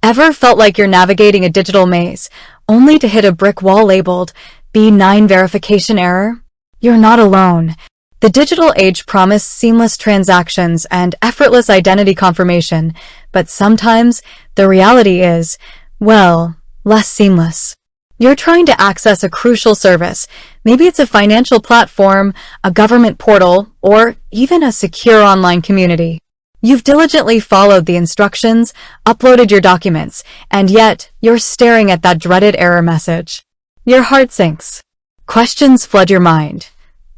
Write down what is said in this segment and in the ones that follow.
Ever felt like you're navigating a digital maze, only to hit a brick wall labeled B9 verification error? You're not alone. The digital age promised seamless transactions and effortless identity confirmation, but sometimes the reality is, well, less seamless. You're trying to access a crucial service. Maybe it's a financial platform, a government portal, or even a secure online community. You've diligently followed the instructions, uploaded your documents, and yet you're staring at that dreaded error message. Your heart sinks. Questions flood your mind.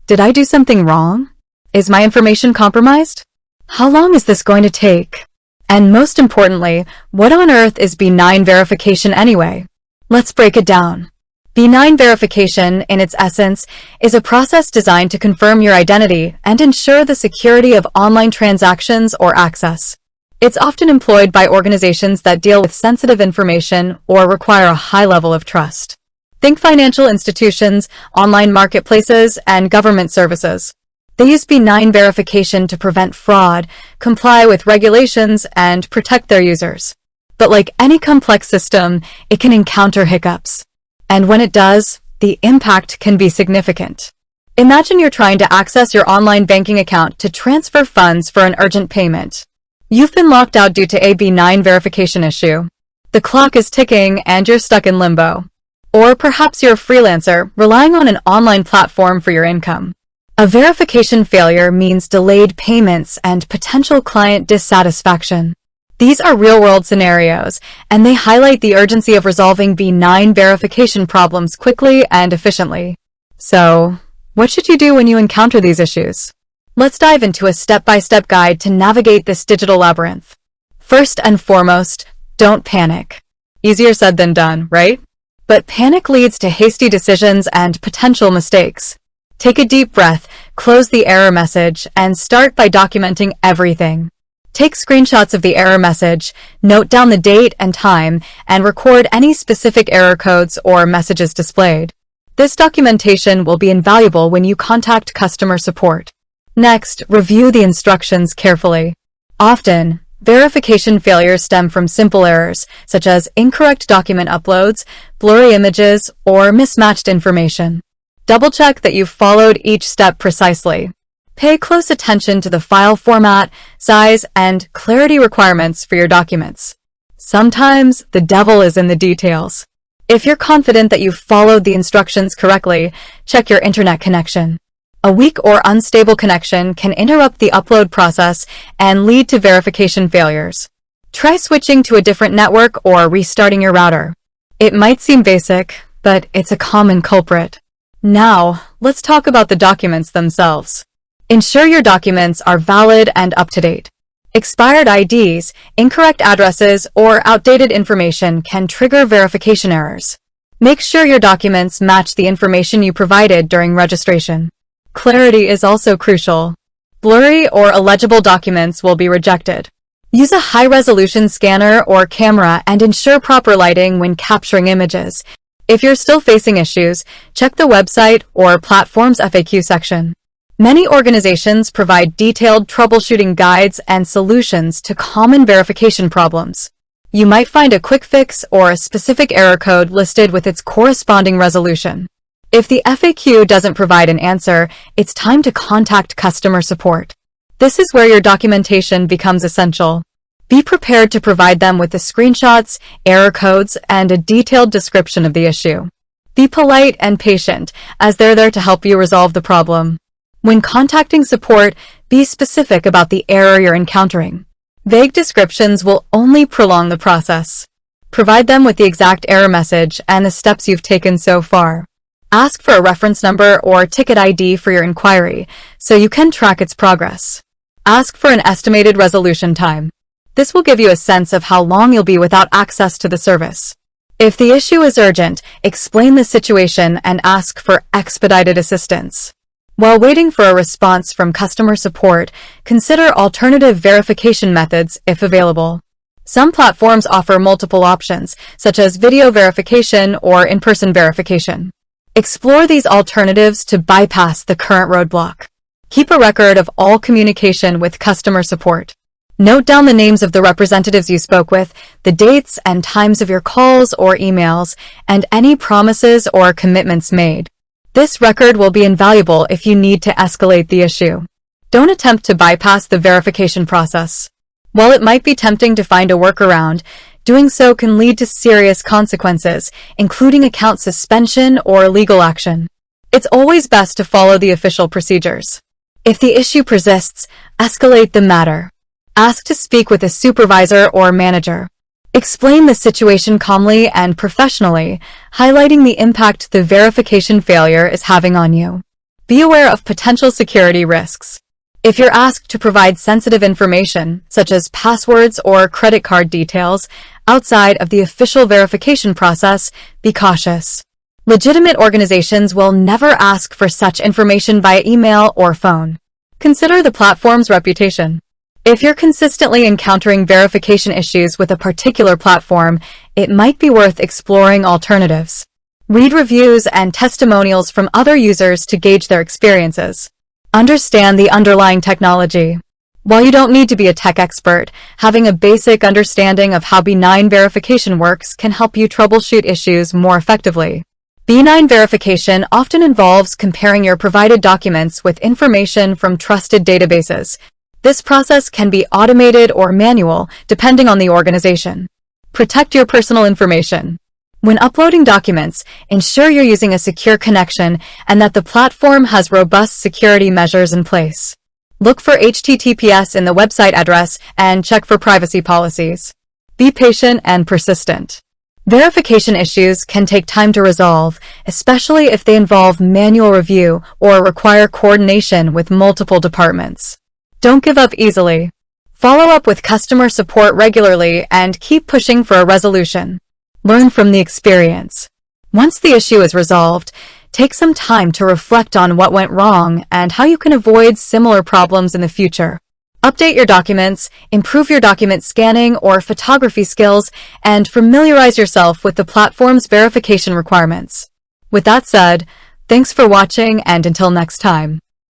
Did I do something wrong? Is my information compromised? How long is this going to take? And most importantly, what on earth is B9 verification anyway? Let's break it down. B9 verification, in its essence, is a process designed to confirm your identity and ensure the security of online transactions or access. It's often employed by organizations that deal with sensitive information or require a high level of trust. Think financial institutions, online marketplaces, and government services. They use B9 verification to prevent fraud, comply with regulations, and protect their users. But like any complex system, it can encounter hiccups. And when it does, the impact can be significant. Imagine you're trying to access your online banking account to transfer funds for an urgent payment. You've been locked out due to a B9 verification issue. The clock is ticking and you're stuck in limbo. Or perhaps you're a freelancer relying on an online platform for your income. A verification failure means delayed payments and potential client dissatisfaction. These are real-world scenarios, and they highlight the urgency of resolving B9 verification problems quickly and efficiently. So, what should you do when you encounter these issues? Let's dive into a step-by-step guide to navigate this digital labyrinth. First and foremost, don't panic. Easier said than done, right? But panic leads to hasty decisions and potential mistakes. Take a deep breath, close the error message, and start by documenting everything. Take screenshots of the error message, note down the date and time, and record any specific error codes or messages displayed. This documentation will be invaluable when you contact customer support. Next, review the instructions carefully. Often, verification failures stem from simple errors, such as incorrect document uploads, blurry images, or mismatched information. Double-check that you've followed each step precisely. Pay close attention to the file format, size, and clarity requirements for your documents. Sometimes the devil is in the details. If you're confident that you've followed the instructions correctly, check your internet connection. A weak or unstable connection can interrupt the upload process and lead to verification failures. Try switching to a different network or restarting your router. It might seem basic, but it's a common culprit. Now, let's talk about the documents themselves. Ensure your documents are valid and up-to-date. Expired IDs, incorrect addresses, or outdated information can trigger verification errors. Make sure your documents match the information you provided during registration. Clarity is also crucial. Blurry or illegible documents will be rejected. Use a high-resolution scanner or camera and ensure proper lighting when capturing images. If you're still facing issues, check the website or platform's FAQ section. Many organizations provide detailed troubleshooting guides and solutions to common verification problems. You might find a quick fix or a specific error code listed with its corresponding resolution. If the FAQ doesn't provide an answer, it's time to contact customer support. This is where your documentation becomes essential. Be prepared to provide them with the screenshots, error codes, and a detailed description of the issue. Be polite and patient, as they're there to help you resolve the problem. When contacting support, be specific about the error you're encountering. Vague descriptions will only prolong the process. Provide them with the exact error message and the steps you've taken so far. Ask for a reference number or ticket ID for your inquiry, so you can track its progress. Ask for an estimated resolution time. This will give you a sense of how long you'll be without access to the service. If the issue is urgent, explain the situation and ask for expedited assistance. While waiting for a response from customer support, consider alternative verification methods if available. Some platforms offer multiple options, such as video verification or in-person verification. Explore these alternatives to bypass the current roadblock. Keep a record of all communication with customer support. Note down the names of the representatives you spoke with, the dates and times of your calls or emails, and any promises or commitments made. This record will be invaluable if you need to escalate the issue. Don't attempt to bypass the verification process. While it might be tempting to find a workaround, doing so can lead to serious consequences, including account suspension or legal action. It's always best to follow the official procedures. If the issue persists, escalate the matter. Ask to speak with a supervisor or manager. Explain the situation calmly and professionally, highlighting the impact the verification failure is having on you. Be aware of potential security risks. If you're asked to provide sensitive information, such as passwords or credit card details, outside of the official verification process, be cautious. Legitimate organizations will never ask for such information via email or phone. Consider the platform's reputation. If you're consistently encountering verification issues with a particular platform, it might be worth exploring alternatives. Read reviews and testimonials from other users to gauge their experiences. Understand the underlying technology. While you don't need to be a tech expert, having a basic understanding of how benign verification works can help you troubleshoot issues more effectively. Benign verification often involves comparing your provided documents with information from trusted databases. This process can be automated or manual, depending on the organization. Protect your personal information. When uploading documents, ensure you're using a secure connection and that the platform has robust security measures in place. Look for HTTPS in the website address and check for privacy policies. Be patient and persistent. Verification issues can take time to resolve, especially if they involve manual review or require coordination with multiple departments. Don't give up easily. Follow up with customer support regularly and keep pushing for a resolution. Learn from the experience. Once the issue is resolved, take some time to reflect on what went wrong and how you can avoid similar problems in the future. Update your documents, improve your document scanning or photography skills, and familiarize yourself with the platform's verification requirements. With that said, thanks for watching and until next time.